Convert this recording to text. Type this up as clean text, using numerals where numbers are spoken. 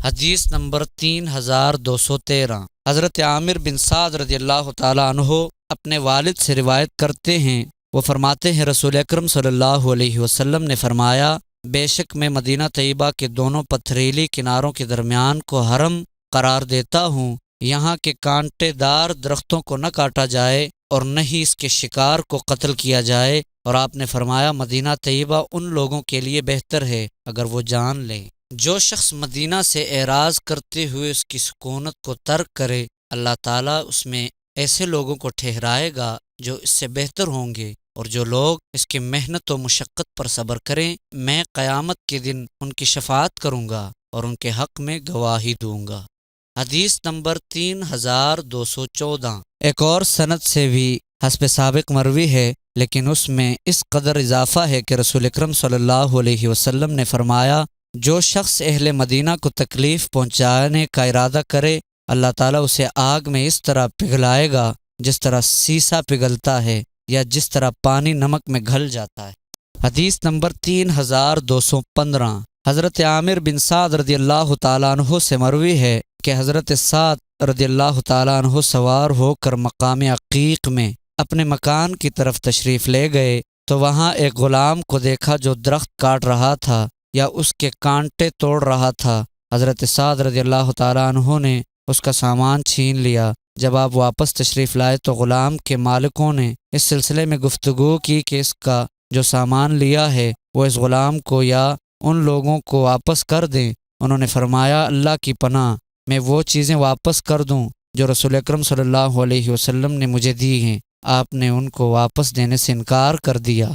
حدیث نمبر 3213۔ حضرت عامر بن سعد رضی اللہ تعالیٰ عنہ اپنے والد سے روایت کرتے ہیں، وہ فرماتے ہیں رسول اکرم صلی اللہ علیہ وسلم نے فرمایا، بے شک میں مدینہ طیبہ کے دونوں پتھریلی کناروں کے درمیان کو حرم قرار دیتا ہوں، یہاں کے کانٹے دار درختوں کو نہ کاٹا جائے اور نہ ہی اس کے شکار کو قتل کیا جائے، اور آپ نے فرمایا مدینہ طیبہ ان لوگوں کے لیے بہتر ہے اگر وہ جان لیں۔ جو شخص مدینہ سے اعراض کرتے ہوئے اس کی سکونت کو ترک کرے، اللہ تعالیٰ اس میں ایسے لوگوں کو ٹھہرائے گا جو اس سے بہتر ہوں گے، اور جو لوگ اس کی محنت و مشقت پر صبر کریں، میں قیامت کے دن ان کی شفاعت کروں گا اور ان کے حق میں گواہی دوں گا۔ حدیث نمبر 3214۔ ایک اور سند سے بھی حسب سابق مروی ہے، لیکن اس میں اس قدر اضافہ ہے کہ رسول اکرم صلی اللہ علیہ وسلم نے فرمایا، جو شخص اہل مدینہ کو تکلیف پہنچانے کا ارادہ کرے، اللہ تعالیٰ اسے آگ میں اس طرح پگھلائے گا جس طرح سیسا پگھلتا ہے یا جس طرح پانی نمک میں گھل جاتا ہے۔ حدیث نمبر 3215۔ حضرت عامر بن سعد رضی اللہ تعالیٰ عنہ سے مروی ہے کہ حضرت سعد رضی اللہ تعالیٰ عنہ سوار ہو کر مقام عقیق میں اپنے مکان کی طرف تشریف لے گئے تو وہاں ایک غلام کو دیکھا جو درخت کاٹ رہا تھا یا اس کے کانٹے توڑ رہا تھا۔ حضرت سعد رضی اللہ تعالیٰ عنہ نے اس کا سامان چھین لیا۔ جب آپ واپس تشریف لائے تو غلام کے مالکوں نے اس سلسلے میں گفتگو کی کہ اس کا جو سامان لیا ہے وہ اس غلام کو یا ان لوگوں کو واپس کر دیں۔ انہوں نے فرمایا، اللہ کی پناہ، میں وہ چیزیں واپس کر دوں جو رسول اکرم صلی اللہ علیہ وسلم نے مجھے دی ہیں۔ آپ نے ان کو واپس دینے سے انکار کر دیا۔